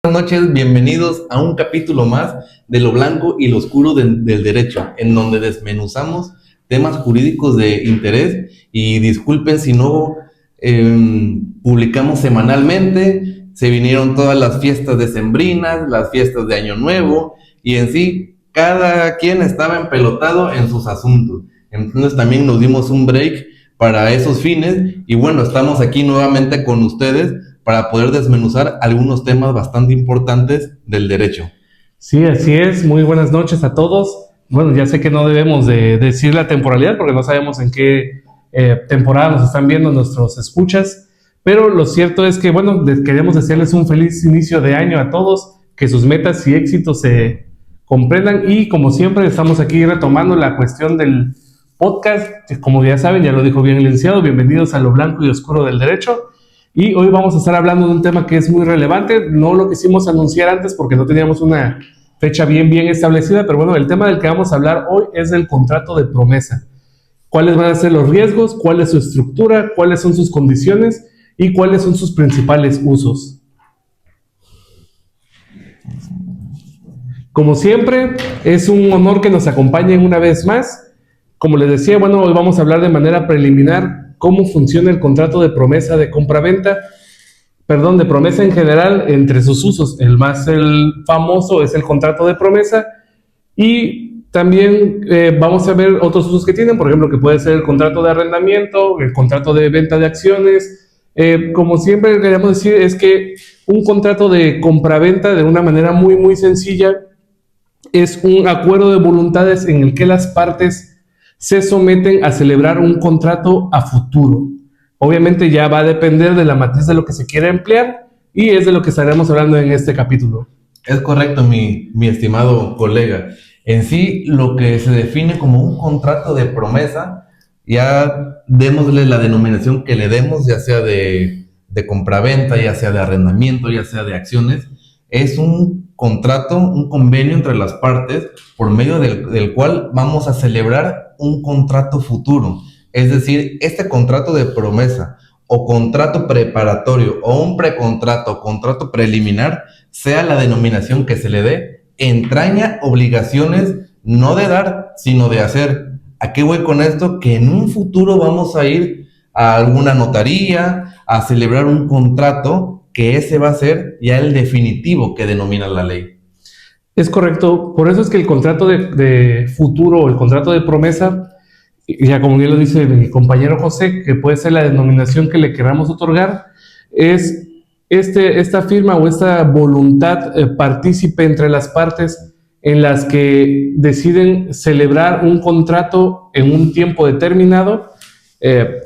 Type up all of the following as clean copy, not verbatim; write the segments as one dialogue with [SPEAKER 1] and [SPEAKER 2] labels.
[SPEAKER 1] Buenas noches, bienvenidos a un capítulo más de lo blanco y lo oscuro del derecho, en donde desmenuzamos temas jurídicos de interés. Y disculpen si no publicamos semanalmente, se vinieron todas las fiestas decembrinas, las fiestas de Año Nuevo, y en sí, cada quien estaba empelotado en sus asuntos. Entonces también nos dimos un break para esos fines, y bueno, estamos aquí nuevamente con ustedes para poder desmenuzar algunos temas bastante importantes del derecho.
[SPEAKER 2] Sí, así es. Muy buenas noches a todos. Bueno, ya sé que no debemos de decir la temporalidad porque no sabemos en qué temporada nos están viendo nuestros escuchas, pero lo cierto es que, bueno, queremos desearles un feliz inicio de año a todos, que sus metas y éxitos se comprendan y como siempre estamos aquí retomando la cuestión del podcast, que como ya saben, ya lo dijo bien el licenciado, bienvenidos a lo blanco y oscuro del derecho. Y hoy vamos a estar hablando de un tema que es muy relevante. No lo quisimos anunciar antes porque no teníamos una fecha bien establecida, pero bueno, el tema del que vamos a hablar hoy es del contrato de promesa. ¿Cuáles van a ser los riesgos? ¿Cuál es su estructura? ¿Cuáles son sus condiciones? ¿Y cuáles son sus principales usos? Como siempre, es un honor que nos acompañen una vez más. Como les decía, bueno, hoy vamos a hablar de manera preliminar cómo funciona el contrato de promesa de compra-venta, de promesa en general, entre sus usos. El famoso es el contrato de promesa y también vamos a ver otros usos que tienen, por ejemplo, que puede ser el contrato de arrendamiento, el contrato de venta de acciones. Como siempre queremos decir, es que un contrato de compra-venta, de una manera muy sencilla, es un acuerdo de voluntades en el que las partes se someten a celebrar un contrato a futuro. Obviamente ya va a depender de la matriz de lo que se quiera emplear y es de lo que estaremos hablando en este capítulo.
[SPEAKER 1] Es correcto, mi estimado colega. En sí, lo que se define como un contrato de promesa, ya démosle la denominación que le demos, ya sea de compraventa, ya sea de arrendamiento, ya sea de acciones, es un contrato, un convenio entre las partes por medio del cual vamos a celebrar un contrato futuro. Es decir, este contrato de promesa o contrato preparatorio o un precontrato o contrato preliminar, sea la denominación que se le dé, entraña obligaciones no de dar, sino de hacer. ¿A qué voy con esto? Que en un futuro vamos a ir a alguna notaría a celebrar un contrato que ese va a ser ya el definitivo que denomina la ley.
[SPEAKER 2] Es correcto, por eso es que el contrato de futuro o el contrato de promesa, ya como bien lo dice mi compañero José, que puede ser la denominación que le queramos otorgar, es esta firma o esta voluntad partícipe entre las partes en las que deciden celebrar un contrato en un tiempo determinado.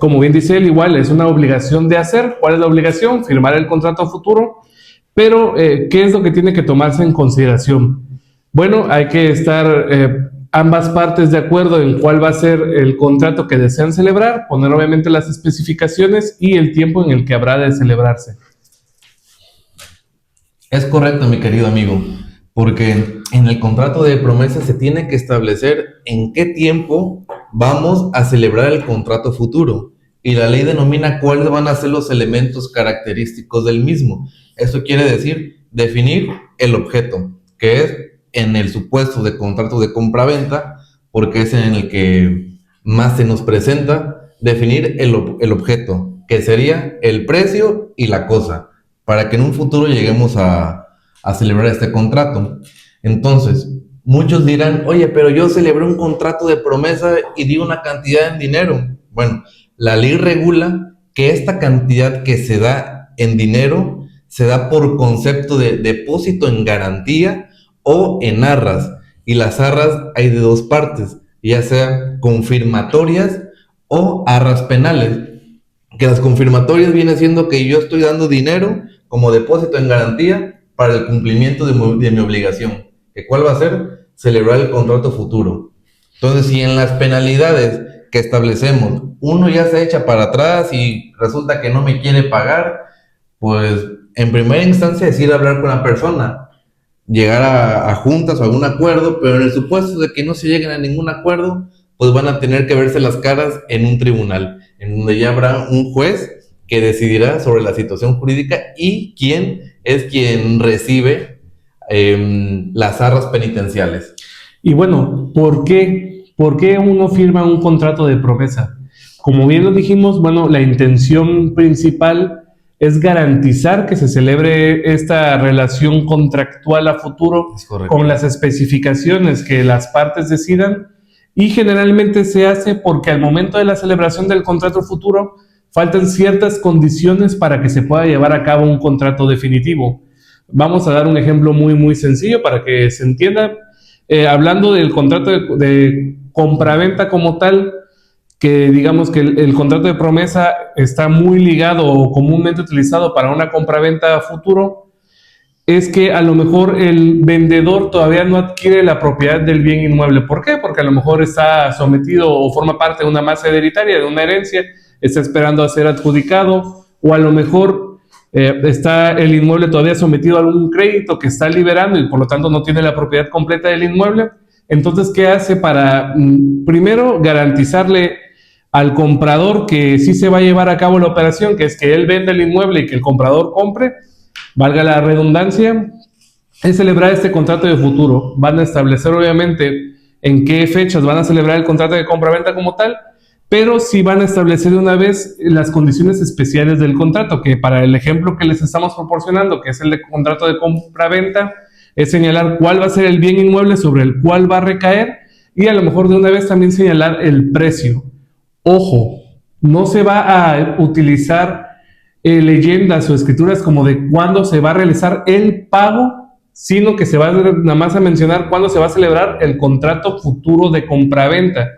[SPEAKER 2] Como bien dice él, igual es una obligación de hacer. ¿Cuál es la obligación? Firmar el contrato futuro. Pero, ¿qué es lo que tiene que tomarse en consideración? Bueno, hay que estar ambas partes de acuerdo en cuál va a ser el contrato que desean celebrar, poner obviamente las especificaciones y el tiempo en el que habrá de celebrarse.
[SPEAKER 1] Es correcto, mi querido amigo, porque en el contrato de promesa se tiene que establecer en qué tiempo vamos a celebrar el contrato futuro, y la ley denomina cuáles van a ser los elementos característicos del mismo. Eso quiere decir definir el objeto, que es en el supuesto de contrato de compra-venta, porque es en el que más se nos presenta, definir el objeto, que sería el precio y la cosa, para que en un futuro lleguemos a celebrar este contrato. Entonces, muchos dirán, oye, pero yo celebré un contrato de promesa y di una cantidad en dinero. Bueno, la ley regula que esta cantidad que se da en dinero se da por concepto de depósito en garantía o en arras. Y las arras hay de dos partes, ya sea confirmatorias o arras penales. Que las confirmatorias viene siendo que yo estoy dando dinero como depósito en garantía para el cumplimiento de mi obligación. ¿Que cuál va a ser? Celebrar el contrato futuro. Entonces, si en las penalidades que establecemos uno ya se echa para atrás y resulta que no me quiere pagar, pues en primera instancia es ir a hablar con la persona, llegar a juntas o algún acuerdo, pero en el supuesto de que no se lleguen a ningún acuerdo, pues van a tener que verse las caras en un tribunal, en donde ya habrá un juez que decidirá sobre la situación jurídica y quién es quien recibe las arras penitenciales.
[SPEAKER 2] Y bueno, ¿por qué? ¿Por qué uno firma un contrato de promesa? Como bien lo dijimos, bueno, la intención principal es garantizar que se celebre esta relación contractual a futuro con las especificaciones que las partes decidan, y generalmente se hace porque al momento de la celebración del contrato futuro faltan ciertas condiciones para que se pueda llevar a cabo un contrato definitivo. Vamos a dar un ejemplo muy sencillo para que se entienda. Hablando del contrato de compraventa como tal, que digamos que el contrato de promesa está muy ligado o comúnmente utilizado para una compraventa a futuro, es que a lo mejor el vendedor todavía no adquiere la propiedad del bien inmueble. ¿Por qué? Porque a lo mejor está sometido o forma parte de una masa hereditaria, de una herencia, está esperando a ser adjudicado, o a lo mejor está el inmueble todavía sometido a algún crédito que está liberando y por lo tanto no tiene la propiedad completa del inmueble. Entonces, ¿qué hace para, primero, garantizarle al comprador que sí se va a llevar a cabo la operación, que es que él venda el inmueble y que el comprador compre, valga la redundancia, es celebrar este contrato de futuro? Van a establecer obviamente en qué fechas van a celebrar el contrato de compra-venta como tal, pero sí van a establecer de una vez las condiciones especiales del contrato, que para el ejemplo que les estamos proporcionando, que es el de contrato de compra-venta, es señalar cuál va a ser el bien inmueble sobre el cual va a recaer, y a lo mejor de una vez también señalar el precio. Ojo, no se va a utilizar leyendas o escrituras como de cuándo se va a realizar el pago, sino que se va nada más a mencionar cuándo se va a celebrar el contrato futuro de compraventa.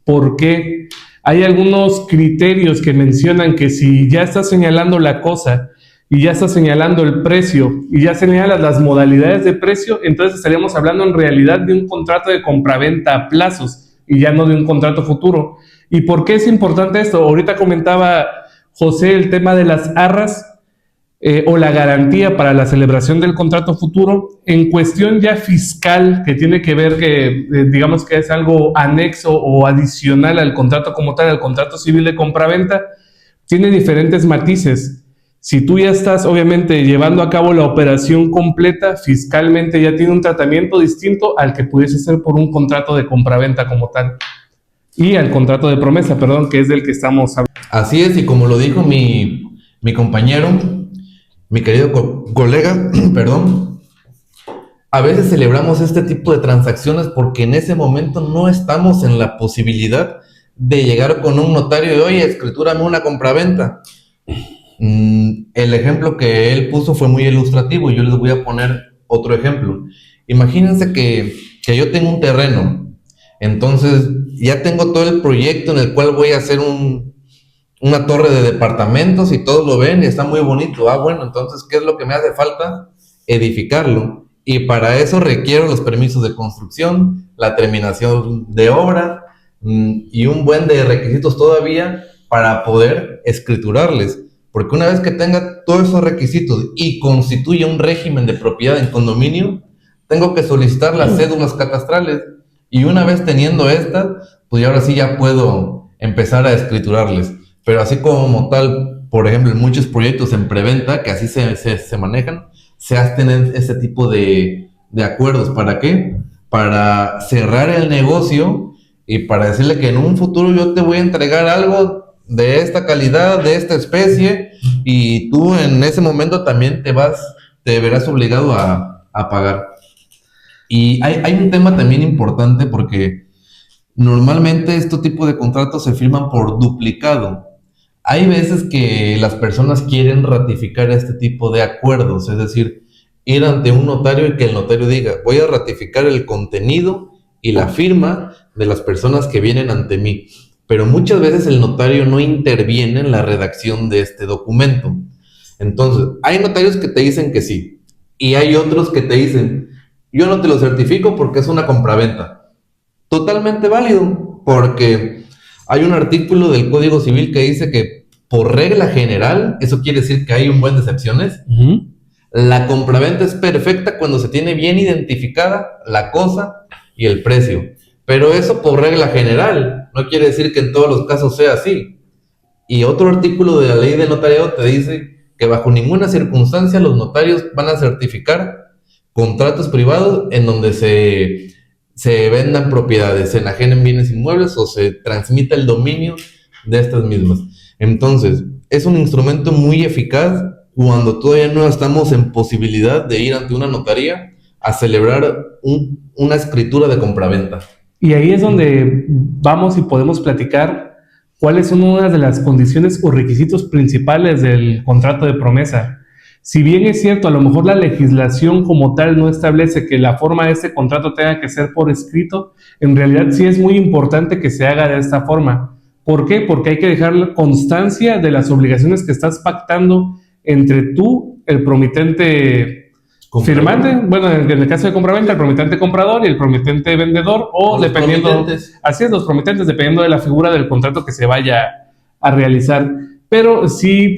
[SPEAKER 2] ¿Por qué? Hay algunos criterios que mencionan que si ya estás señalando la cosa y ya estás señalando el precio y ya señalas las modalidades de precio, entonces estaríamos hablando en realidad de un contrato de compraventa a plazos y ya no de un contrato futuro. ¿Y por qué es importante esto? Ahorita comentaba José el tema de las arras o la garantía para la celebración del contrato futuro. En cuestión ya fiscal, que tiene que ver que digamos que es algo anexo o adicional al contrato como tal, al contrato civil de compraventa, tiene diferentes matices. Si tú ya estás obviamente llevando a cabo la operación completa, fiscalmente ya tiene un tratamiento distinto al que pudiese ser por un contrato de compraventa como tal. Y al contrato de promesa, perdón, que es del que estamos hablando.
[SPEAKER 1] Así es, y como lo dijo mi compañero, mi querido colega, perdón, a veces celebramos este tipo de transacciones porque en ese momento no estamos en la posibilidad de llegar con un notario y, oye, escritúrame una compraventa. El ejemplo que él puso fue muy ilustrativo y yo les voy a poner otro ejemplo. Imagínense que yo tengo un terreno, entonces ya tengo todo el proyecto en el cual voy a hacer una torre de departamentos y todos lo ven y está muy bonito. Bueno, entonces, ¿qué es lo que me hace falta? Edificarlo. Y para eso requiero los permisos de construcción, la terminación de obra y un buen de requisitos todavía para poder escriturarles. Porque una vez que tenga todos esos requisitos y constituya un régimen de propiedad en condominio, tengo que solicitar las cédulas catastrales. Y una vez teniendo estas, pues ahora sí ya puedo empezar a escriturarles. Pero así como tal, por ejemplo, en muchos proyectos en preventa, que así se manejan, se hacen ese tipo de acuerdos. ¿Para qué? Para cerrar el negocio y para decirle que en un futuro yo te voy a entregar algo de esta calidad, de esta especie, y tú en ese momento también te verás obligado a pagar. Y hay un tema también importante porque normalmente este tipo de contratos se firman por duplicado. Hay veces que las personas quieren ratificar este tipo de acuerdos, es decir, ir ante un notario y que el notario diga, voy a ratificar el contenido y la firma de las personas que vienen ante mí. Pero muchas veces el notario no interviene en la redacción de este documento. Entonces, hay notarios que te dicen que sí, y hay otros que te dicen, yo no te lo certifico porque es una compraventa. Totalmente válido, porque hay un artículo del Código Civil que dice que por regla general, eso quiere decir que hay un buen de excepciones, la compraventa es perfecta cuando se tiene bien identificada la cosa y el precio. Pero eso por regla general, no quiere decir que en todos los casos sea así. Y otro artículo de la ley de notariado te dice que bajo ninguna circunstancia los notarios van a certificar contratos privados en donde se vendan propiedades, se enajenen bienes inmuebles o se transmita el dominio de estas mismas. Entonces, es un instrumento muy eficaz cuando todavía no estamos en posibilidad de ir ante una notaría a celebrar una escritura de compraventa.
[SPEAKER 2] Y ahí es donde vamos y podemos platicar cuáles son unas de las condiciones o requisitos principales del contrato de promesa. Si bien es cierto, a lo mejor la legislación como tal no establece que la forma de este contrato tenga que ser por escrito, en realidad sí es muy importante que se haga de esta forma. ¿Por qué? Porque hay que dejar constancia de las obligaciones que estás pactando entre tú, el promitente firmante, bueno, en el caso de compraventa, el promitente comprador y el promitente vendedor, o dependiendo, así es, los promitentes, dependiendo de la figura del contrato que se vaya a realizar. Pero si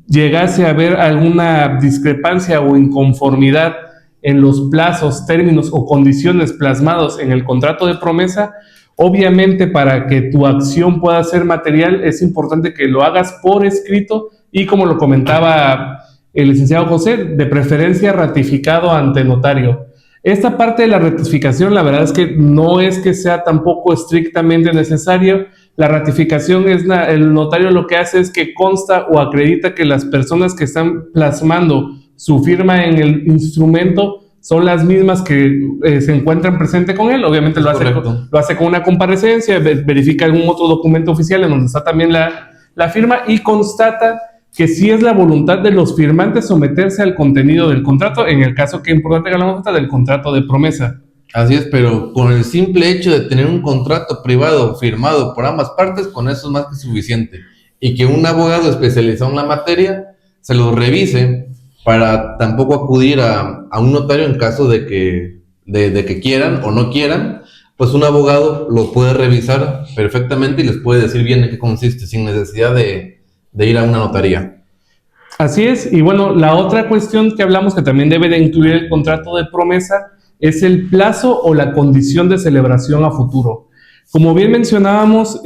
[SPEAKER 2] llegase a haber alguna discrepancia o inconformidad en los plazos, términos o condiciones plasmados en el contrato de promesa, obviamente para que tu acción pueda ser material es importante que lo hagas por escrito y, como lo comentaba el licenciado José, de preferencia ratificado ante notario. Esta parte de la ratificación, la verdad es que no es que sea tampoco estrictamente necesario. La ratificación el notario lo que hace es que consta o acredita que las personas que están plasmando su firma en el instrumento son las mismas que se encuentran presentes con él. Obviamente lo hace con una comparecencia, verifica algún otro documento oficial en donde está también la firma y constata que sí es la voluntad de los firmantes someterse al contenido del contrato, en el caso que es importante que hablamos del contrato de promesa.
[SPEAKER 1] Así es, pero con el simple hecho de tener un contrato privado firmado por ambas partes, con eso es más que suficiente. Y que un abogado especializado en la materia se lo revise para tampoco acudir a un notario en caso de que quieran o no quieran, pues un abogado lo puede revisar perfectamente y les puede decir bien en qué consiste, sin necesidad de ir a una notaría.
[SPEAKER 2] Así es, y bueno, la otra cuestión que hablamos que también debe de incluir el contrato de promesa es el plazo o la condición de celebración a futuro. Como bien mencionábamos,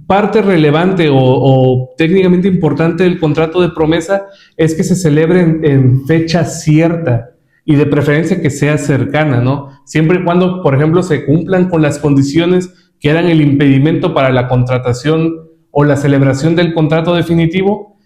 [SPEAKER 2] parte relevante o técnicamente importante del contrato de promesa es que se celebre en fecha cierta y de preferencia que sea cercana, ¿no? Siempre y cuando, por ejemplo, se cumplan con las condiciones que eran el impedimento para la contratación o la celebración del contrato definitivo,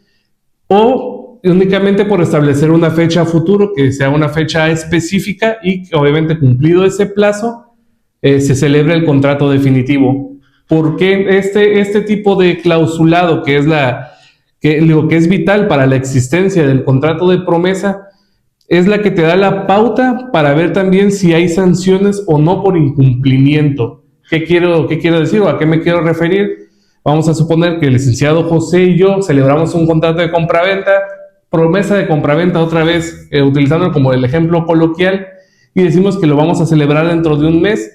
[SPEAKER 2] o únicamente por establecer una fecha a futuro, que sea una fecha específica y que obviamente cumplido ese plazo, se celebre el contrato definitivo. Porque este tipo de clausulado, que es vital para la existencia del contrato de promesa, es la que te da la pauta para ver también si hay sanciones o no por incumplimiento. ¿Qué quiero decir o a qué me quiero referir? Vamos a suponer que el licenciado José y yo celebramos un contrato de compraventa, promesa de compraventa otra vez, utilizándolo como el ejemplo coloquial, y decimos que lo vamos a celebrar dentro de un mes.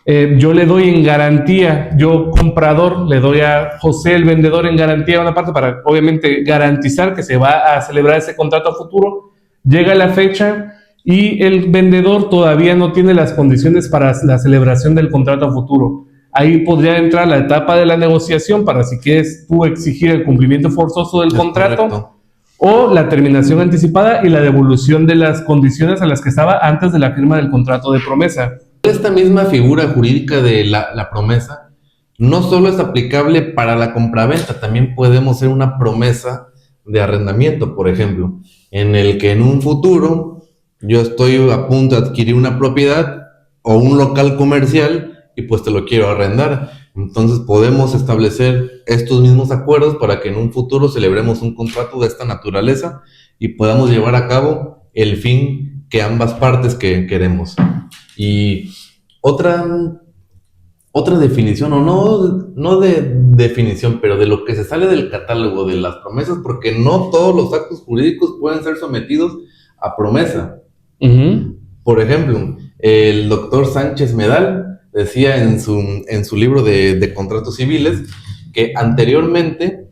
[SPEAKER 2] Yo le doy en garantía, yo comprador, le doy a José el vendedor en garantía una parte para obviamente garantizar que se va a celebrar ese contrato a futuro. Llega la fecha y el vendedor todavía no tiene las condiciones para la celebración del contrato a futuro. Ahí podría entrar la etapa de la negociación para, si quieres tú, exigir el cumplimiento forzoso del contrato, correcto, o la terminación anticipada y la devolución de las condiciones a las que estaba antes de la firma del contrato de promesa.
[SPEAKER 1] Esta misma figura jurídica de la promesa no solo es aplicable para la compraventa, también podemos hacer una promesa de arrendamiento, por ejemplo, en el que en un futuro yo estoy a punto de adquirir una propiedad o un local comercial y pues te lo quiero arrendar. Entonces podemos establecer estos mismos acuerdos para que en un futuro celebremos un contrato de esta naturaleza y podamos llevar a cabo el fin que ambas partes queremos. Y otra definición, o no de definición, pero de lo que se sale del catálogo de las promesas, porque no todos los actos jurídicos pueden ser sometidos a promesa. Uh-huh. Por ejemplo, el doctor Sánchez Medal decía en su libro de contratos civiles que anteriormente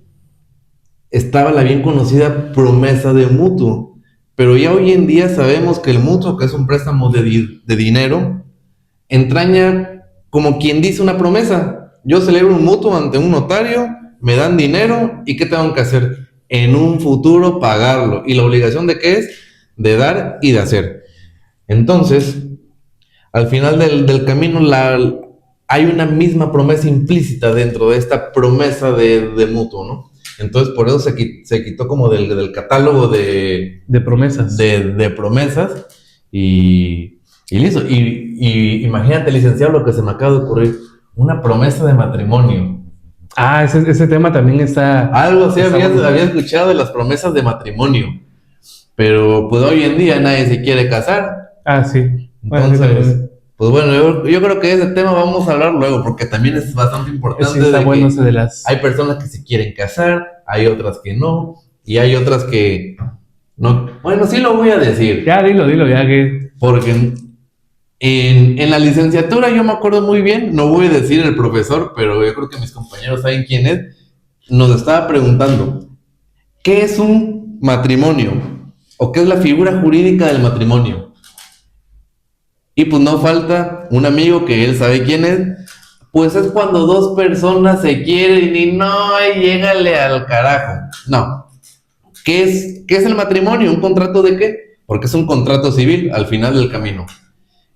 [SPEAKER 1] estaba la bien conocida promesa de mutuo, pero ya hoy en día sabemos que el mutuo, que es un préstamo de dinero, entraña como quien dice una promesa. Yo celebro un mutuo ante un notario, me dan dinero, ¿y qué tengo que hacer? en un futuro pagarlo. ¿Y la obligación de qué es? De dar y de hacer. Entonces, al final del camino hay una misma promesa implícita dentro de esta promesa de mutuo, ¿no? Entonces, por eso se quitó como del catálogo
[SPEAKER 2] De promesas.
[SPEAKER 1] de promesas y listo. Y imagínate, licenciado, lo que se me acaba de ocurrir. Una promesa de matrimonio.
[SPEAKER 2] Ah, ese tema también está...
[SPEAKER 1] Algo así había escuchado de las promesas de matrimonio. Pero pues hoy en día nadie se quiere casar.
[SPEAKER 2] Ah, sí.
[SPEAKER 1] Entonces, pues bueno, yo creo que ese tema vamos a hablar luego, porque también es bastante importante.
[SPEAKER 2] Sí, está bueno ese de las...
[SPEAKER 1] Hay personas que se quieren casar, hay otras que no, y hay otras que no. Bueno, sí lo voy a decir.
[SPEAKER 2] Ya, dilo, ya que...
[SPEAKER 1] Porque en la licenciatura yo me acuerdo muy bien, no voy a decir el profesor, pero yo creo que mis compañeros saben quién es, nos estaba preguntando, ¿qué es un matrimonio? ¿O qué es la figura jurídica del matrimonio? Y pues no falta un amigo que él sabe quién es, pues es cuando dos personas se quieren y no, llégale al carajo. No. ¿Qué es el matrimonio? ¿Un contrato de qué? Porque es un contrato civil al final del camino.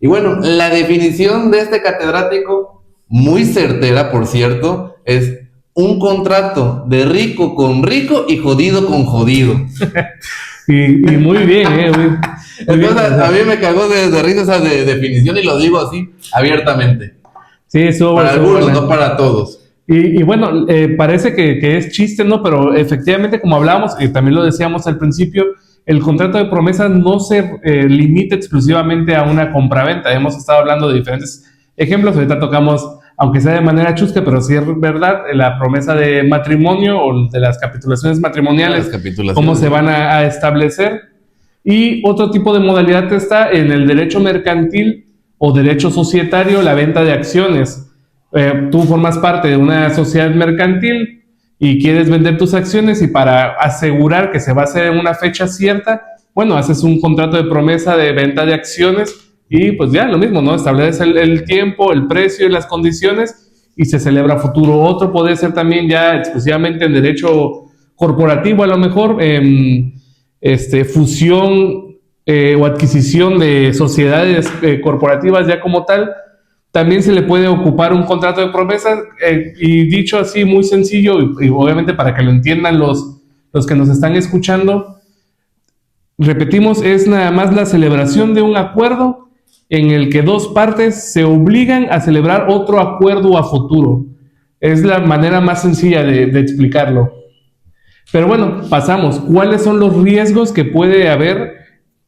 [SPEAKER 1] Y bueno, la definición de este catedrático, muy certera por cierto, es un contrato de rico con rico y jodido con jodido.
[SPEAKER 2] y muy bien,
[SPEAKER 1] Entonces, bien. A mí me cagó de risa esa definición y lo digo así, abiertamente.
[SPEAKER 2] Sí, eso
[SPEAKER 1] para algunos, no para todos.
[SPEAKER 2] Y bueno, parece que es chiste, ¿no? Pero efectivamente, como hablábamos, y también lo decíamos al principio, el contrato de promesa no se limita exclusivamente a una compraventa. Hemos estado hablando de diferentes ejemplos. Ahorita tocamos, aunque sea de manera chusca, pero sí es verdad, la promesa de matrimonio o de las capitulaciones matrimoniales, cómo se van a establecer. Y otro tipo de modalidad está en el derecho mercantil o derecho societario, la venta de acciones. Tú formas parte de una sociedad mercantil y quieres vender tus acciones y para asegurar que se va a hacer en una fecha cierta, bueno, haces un contrato de promesa de venta de acciones y pues ya lo mismo, ¿no? Estableces el tiempo, el precio y las condiciones y se celebra futuro. Otro puede ser también ya exclusivamente en derecho corporativo, a lo mejor, fusión o adquisición de sociedades corporativas ya como tal. También se le puede ocupar un contrato de promesa y dicho así muy sencillo y obviamente para que lo entiendan los que nos están escuchando, repetimos, es nada más la celebración de un acuerdo en el que dos partes se obligan a celebrar otro acuerdo a futuro. Es la manera más sencilla de explicarlo. Pero bueno, pasamos. ¿Cuáles son los riesgos que puede haber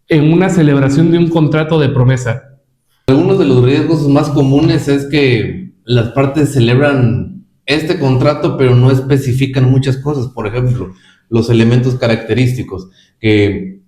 [SPEAKER 2] en una celebración de un contrato de promesa?
[SPEAKER 1] Algunos de los riesgos más comunes es que las partes celebran este contrato, pero no especifican muchas cosas. Por ejemplo, los elementos característicos, que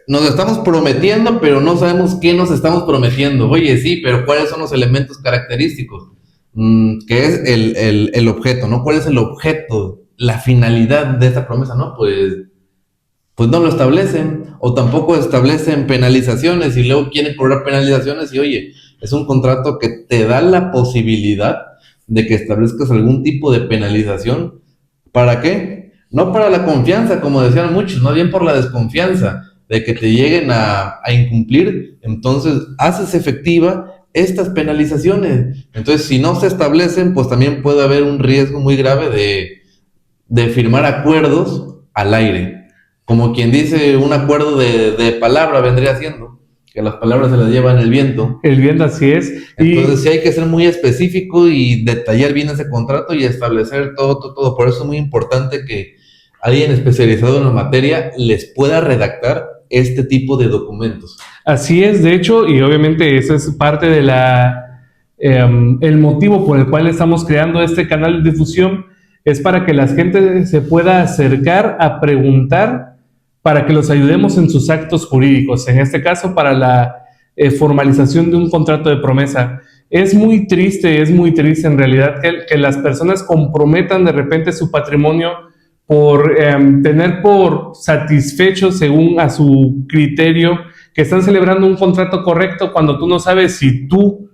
[SPEAKER 1] nos estamos prometiendo, pero no sabemos qué nos estamos prometiendo. Oye, sí, pero ¿cuáles son los elementos característicos? ¿Qué es el objeto, no? ¿Cuál es el objeto, la finalidad de esta promesa? No, pues no lo establecen, o tampoco establecen penalizaciones y luego quieren cobrar penalizaciones y oye, es un contrato que te da la posibilidad de que establezcas algún tipo de penalización. ¿Para qué? No para la confianza, como decían muchos, más bien por la desconfianza de que te lleguen a incumplir, entonces haces efectiva estas penalizaciones. Entonces, si no se establecen, pues también puede haber un riesgo muy grave de firmar acuerdos al aire. Como quien dice, un acuerdo de palabra vendría siendo, que las palabras se las llevan el viento.
[SPEAKER 2] El viento, así es.
[SPEAKER 1] Entonces sí hay que ser muy específico y detallar bien ese contrato y establecer todo. Por eso es muy importante que alguien especializado en la materia les pueda redactar este tipo de documentos.
[SPEAKER 2] Así es, de hecho, y obviamente eso es parte de el motivo por el cual estamos creando este canal de difusión, es para que la gente se pueda acercar a preguntar, para que los ayudemos en sus actos jurídicos, en este caso para la formalización de un contrato de promesa. Es muy triste en realidad que las personas comprometan de repente su patrimonio por tener por satisfecho, según a su criterio, que están celebrando un contrato correcto cuando tú no sabes si tú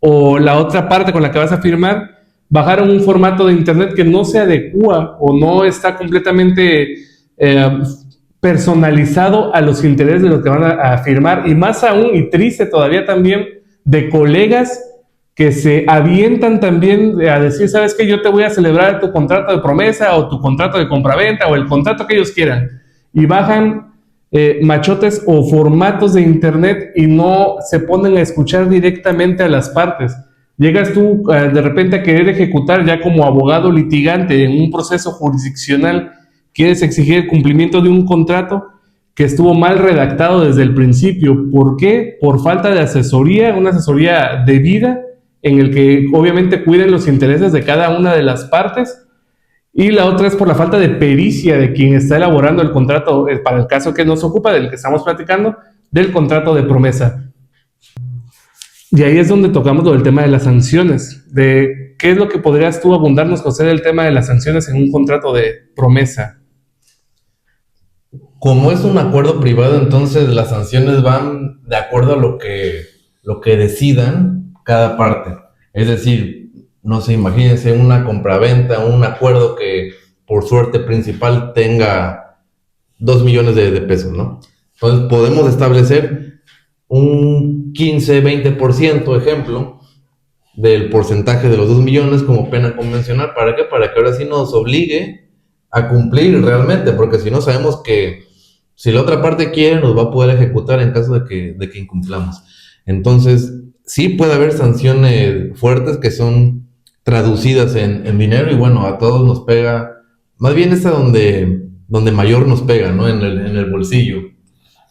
[SPEAKER 2] o la otra parte con la que vas a firmar bajaron un formato de internet que no se adecua o no está completamente eh, personalizado a los intereses de los que van a firmar, y más aún, y triste todavía también, de colegas que se avientan también a decir, ¿sabes qué? Yo te voy a celebrar tu contrato de promesa o tu contrato de compraventa o el contrato que ellos quieran. Y bajan machotes o formatos de internet y no se ponen a escuchar directamente a las partes. Llegas tú de repente a querer ejecutar ya como abogado litigante en un proceso jurisdiccional, quieres exigir el cumplimiento de un contrato que estuvo mal redactado desde el principio. ¿Por qué? Por falta de asesoría, una asesoría debida en el que obviamente cuiden los intereses de cada una de las partes, y la otra es por la falta de pericia de quien está elaborando el contrato, para el caso que nos ocupa, del que estamos platicando, del contrato de promesa. Y ahí es donde tocamos lo del tema de las sanciones, de qué es lo que podrías tú abundarnos, José, del tema de las sanciones en un contrato de promesa.
[SPEAKER 1] Como es un acuerdo privado, entonces las sanciones van de acuerdo a lo que decidan cada parte. Es decir, no sé, imagínense una compraventa, un acuerdo que por suerte principal tenga 2 millones de pesos, ¿no? Entonces podemos establecer un 15-20%, ejemplo, del porcentaje de los 2 millones como pena convencional. ¿Para qué? Para que ahora sí nos obligue a cumplir realmente, porque si no sabemos que si la otra parte quiere nos va a poder ejecutar en caso de que incumplamos. Entonces, sí puede haber sanciones fuertes que son traducidas en dinero, y bueno, a todos nos pega, más bien esta donde mayor nos pega, ¿no? En el bolsillo.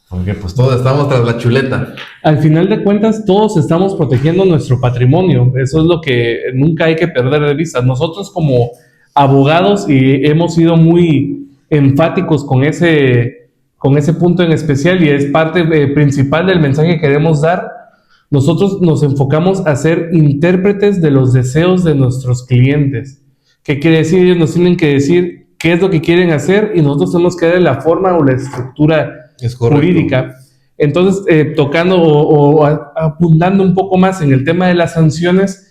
[SPEAKER 1] Porque pues todos estamos tras la chuleta.
[SPEAKER 2] Al final de cuentas, todos estamos protegiendo nuestro patrimonio. Eso es lo que nunca hay que perder de vista. Nosotros como abogados, y hemos sido muy enfáticos con ese punto en especial, y es parte principal del mensaje que queremos dar. Nosotros nos enfocamos a ser intérpretes de los deseos de nuestros clientes. ¿Qué quiere decir? Ellos nos tienen que decir qué es lo que quieren hacer, y nosotros tenemos que darle la forma o la estructura jurídica. Entonces, tocando o apuntando un poco más en el tema de las sanciones,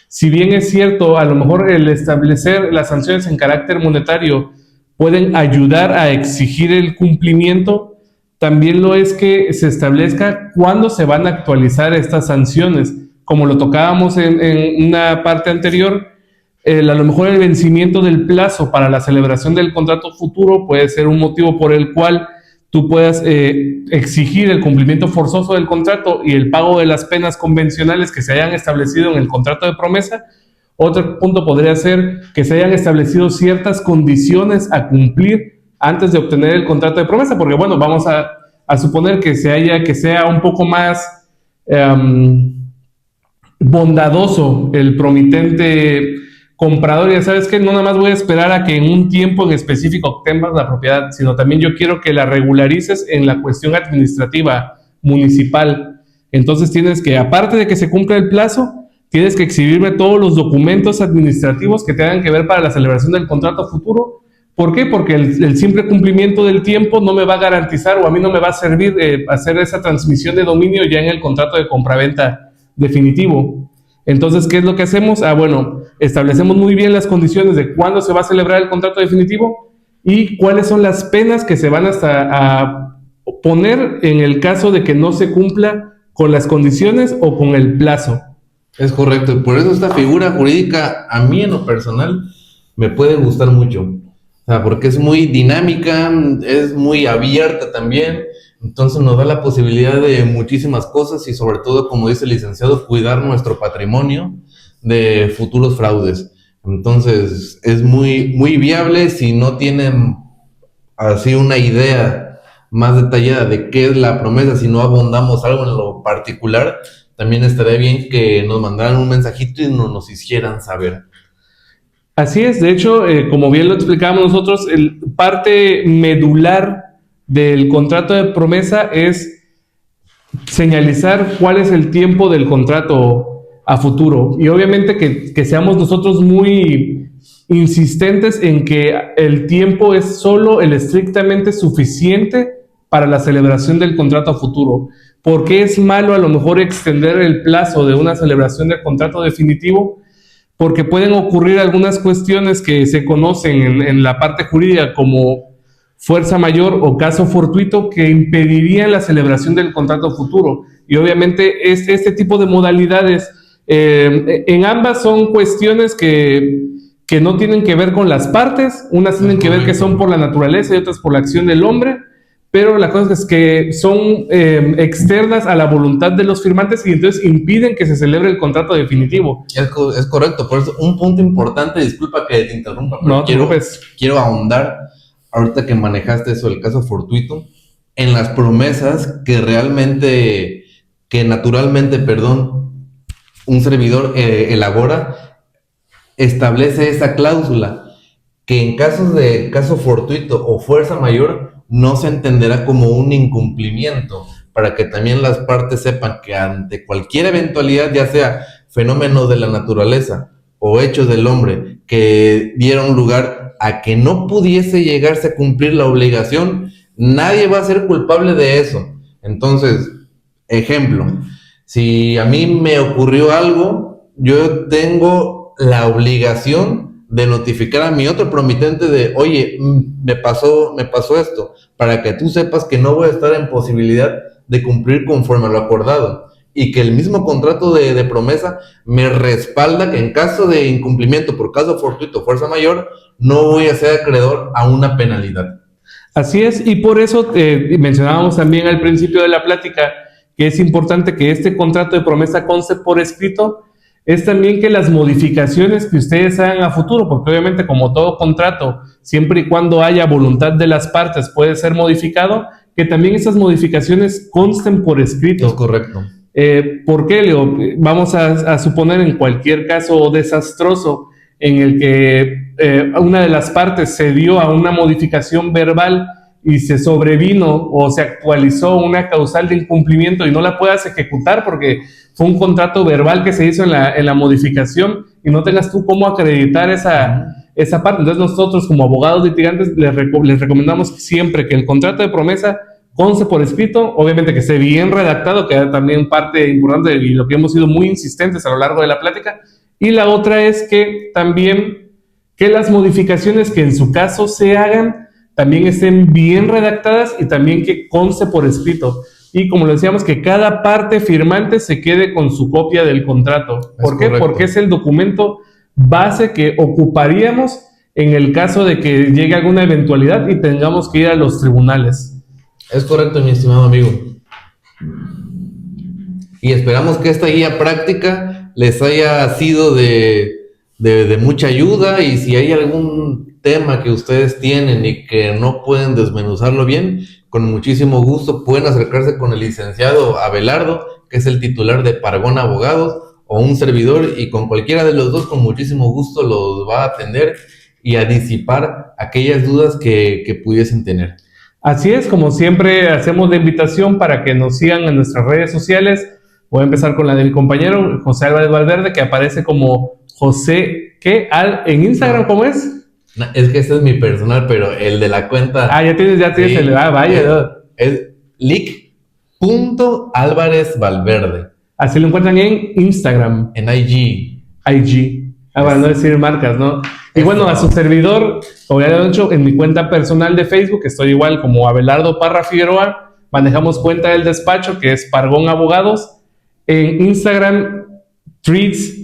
[SPEAKER 2] si bien es cierto, a lo mejor el establecer las sanciones en carácter monetario pueden ayudar a exigir el cumplimiento, también lo es que se establezca cuándo se van a actualizar estas sanciones. Como lo tocábamos en una parte anterior, a lo mejor el vencimiento del plazo para la celebración del contrato futuro puede ser un motivo por el cual tú puedas exigir el cumplimiento forzoso del contrato y el pago de las penas convencionales que se hayan establecido en el contrato de promesa. Otro punto podría ser que se hayan establecido ciertas condiciones a cumplir antes de obtener el contrato de promesa, porque bueno, vamos a suponer que sea un poco más bondadoso el promitente comprador. Ya sabes que no nada más voy a esperar a que en un tiempo en específico obtengas la propiedad, sino también yo quiero que la regularices en la cuestión administrativa municipal. Entonces tienes que, aparte de que se cumpla el plazo, tienes que exhibirme todos los documentos administrativos que tengan que ver para la celebración del contrato futuro. ¿Por qué? Porque el simple cumplimiento del tiempo no me va a garantizar, o a mí no me va a servir hacer esa transmisión de dominio ya en el contrato de compraventa definitivo. Entonces, ¿qué es lo que hacemos? Bueno, establecemos muy bien las condiciones de cuándo se va a celebrar el contrato definitivo y cuáles son las penas que se van a poner en el caso de que no se cumpla con las condiciones o con el plazo.
[SPEAKER 1] Es correcto, y por eso esta figura jurídica a mí en lo personal me puede gustar mucho. O sea, porque es muy dinámica, es muy abierta también, entonces nos da la posibilidad de muchísimas cosas y sobre todo, como dice el licenciado, cuidar nuestro patrimonio de futuros fraudes. Entonces es muy, muy viable. Si no tienen así una idea más detallada de qué es la promesa, si no abondamos algo en lo particular, también estaría bien que nos mandaran un mensajito y nos hicieran saber.
[SPEAKER 2] Así es, de hecho, como bien lo explicábamos nosotros, parte medular del contrato de promesa es señalizar cuál es el tiempo del contrato a futuro, y obviamente que seamos nosotros muy insistentes en que el tiempo es solo el estrictamente suficiente para la celebración del contrato a futuro. ¿Por qué es malo a lo mejor extender el plazo de una celebración del contrato definitivo? Porque pueden ocurrir algunas cuestiones que se conocen en la parte jurídica como fuerza mayor o caso fortuito que impedirían la celebración del contrato futuro. Y obviamente este tipo de modalidades, en ambas son cuestiones que no tienen que ver con las partes, unas tienen que ver que son por la naturaleza y otras por la acción del hombre, pero la cosa es que son externas a la voluntad de los firmantes y entonces impiden que se celebre el contrato definitivo.
[SPEAKER 1] Es correcto, por eso un punto importante, disculpa que te interrumpa, pero
[SPEAKER 2] No,
[SPEAKER 1] quiero ahondar, ahorita que manejaste eso, el caso fortuito, en las promesas que naturalmente, un servidor elabora, establece esa cláusula, que en casos de caso fortuito o fuerza mayor, no se entenderá como un incumplimiento, para que también las partes sepan que ante cualquier eventualidad, ya sea fenómenos de la naturaleza o hechos del hombre que dieron lugar a que no pudiese llegarse a cumplir la obligación, nadie va a ser culpable de eso. Entonces, ejemplo, si a mí me ocurrió algo, yo tengo la obligación de notificar a mi otro promitente de, oye, me pasó esto, para que tú sepas que no voy a estar en posibilidad de cumplir conforme a lo acordado, y que el mismo contrato de promesa me respalda que en caso de incumplimiento por caso fortuito, fuerza mayor, no voy a ser acreedor a una penalidad.
[SPEAKER 2] Así es, y por eso mencionábamos también al principio de la plática que es importante que este contrato de promesa conste por escrito. Es también que las modificaciones que ustedes hagan a futuro, porque obviamente como todo contrato, siempre y cuando haya voluntad de las partes puede ser modificado, que también esas modificaciones consten por escrito.
[SPEAKER 1] Es correcto.
[SPEAKER 2] ¿Por qué, Leo? Vamos a suponer en cualquier caso desastroso en el que una de las partes cedió a una modificación verbal y se sobrevino o se actualizó una causal de incumplimiento y no la puedas ejecutar porque fue un contrato verbal que se hizo en la modificación y no tengas tú cómo acreditar esa parte. Entonces nosotros como abogados litigantes les recomendamos siempre que el contrato de promesa conste por escrito, obviamente que esté bien redactado, que es también parte importante de lo que hemos sido muy insistentes a lo largo de la plática. Y la otra es que también que las modificaciones que en su caso se hagan también estén bien redactadas y también que conste por escrito. Y como lo decíamos, que cada parte firmante se quede con su copia del contrato. ¿Por qué? Porque es el documento base que ocuparíamos en el caso de que llegue alguna eventualidad y tengamos que ir a los tribunales.
[SPEAKER 1] Es correcto, mi estimado amigo. Y esperamos que esta guía práctica les haya sido de mucha ayuda, y si hay algún tema que ustedes tienen y que no pueden desmenuzarlo bien, con muchísimo gusto pueden acercarse con el licenciado Abelardo, que es el titular de Pargón Abogados, o un servidor, y con cualquiera de los dos con muchísimo gusto los va a atender y a disipar aquellas dudas que pudiesen tener.
[SPEAKER 2] Así es, como siempre hacemos la invitación para que nos sigan en nuestras redes sociales. Voy a empezar con la de mi compañero José Álvarez Valverde, que aparece como José, ¿qué? ¿En Instagram cómo es?
[SPEAKER 1] No, es que ese es mi personal, pero el de la cuenta...
[SPEAKER 2] Ya tienes
[SPEAKER 1] sí,
[SPEAKER 2] el... vaya.
[SPEAKER 1] Es lic.álvarez Valverde.
[SPEAKER 2] Así lo encuentran en Instagram.
[SPEAKER 1] En IG.
[SPEAKER 2] Para no decir marcas, ¿no? Y bueno, a su servidor, como ya lo he dicho, en mi cuenta personal de Facebook, estoy igual como Abelardo Parra Figueroa. Manejamos cuenta del despacho, que es Pargón Abogados. En Instagram, Threads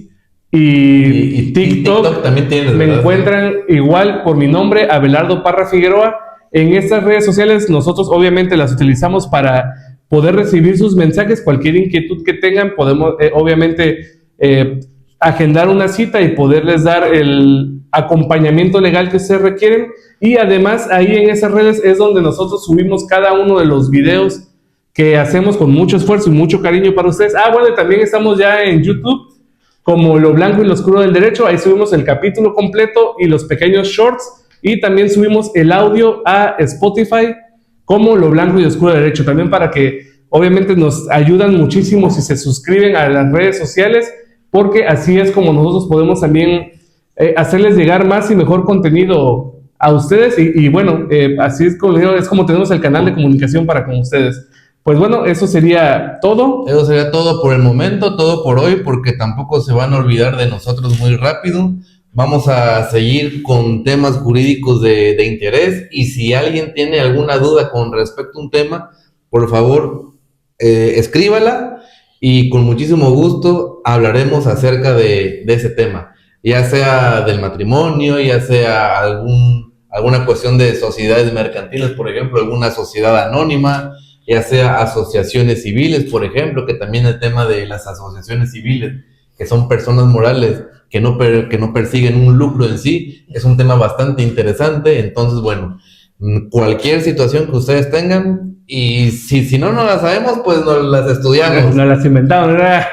[SPEAKER 2] y TikTok
[SPEAKER 1] también tienes,
[SPEAKER 2] me encuentran igual por mi nombre, Abelardo Parra Figueroa. En estas redes sociales nosotros obviamente las utilizamos para poder recibir sus mensajes. Cualquier inquietud que tengan, podemos obviamente agendar una cita y poderles dar el acompañamiento legal que ustedes requieren. Y además ahí en esas redes es donde nosotros subimos cada uno de los videos que hacemos con mucho esfuerzo y mucho cariño para ustedes. Bueno, también estamos ya en YouTube como Lo Blanco y Lo Oscuro del Derecho. Ahí subimos el capítulo completo y los pequeños shorts, y también subimos el audio a Spotify como Lo Blanco y Oscuro del Derecho, también para que obviamente nos ayudan muchísimo si se suscriben a las redes sociales, porque así es como nosotros podemos también hacerles llegar más y mejor contenido a ustedes. Y bueno, así es como tenemos el canal de comunicación para con ustedes. Pues bueno, eso sería todo.
[SPEAKER 1] Eso sería todo por el momento, todo por hoy, porque tampoco se van a olvidar de nosotros muy rápido. vamos a seguir con temas jurídicos de interés, y si alguien tiene alguna duda con respecto a un tema, por favor, escríbala y con muchísimo gusto hablaremos acerca de ese tema, ya sea del matrimonio, ya sea alguna cuestión de sociedades mercantiles, por ejemplo, alguna sociedad anónima, ya sea asociaciones civiles, por ejemplo, que también el tema de las asociaciones civiles, que son personas morales que no persiguen un lucro en sí, es un tema bastante interesante. Entonces, bueno, cualquier situación que ustedes tengan, y si no la sabemos, pues nos las estudiamos.
[SPEAKER 2] No las inventamos, ¿verdad?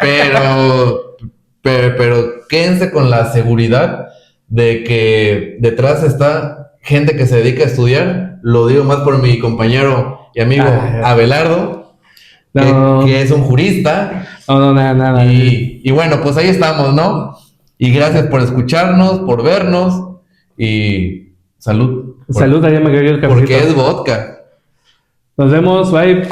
[SPEAKER 1] Pero quédense con la seguridad de que detrás está gente que se dedica a estudiar. Lo digo más por mi compañero y amigo Abelardo, que es un jurista.
[SPEAKER 2] Nada.
[SPEAKER 1] Y bueno, pues ahí estamos, ¿no? Y gracias por escucharnos, por vernos, y salud.
[SPEAKER 2] Salud, allá me cayó el cafecito.
[SPEAKER 1] Porque es vodka.
[SPEAKER 2] Nos vemos, bye.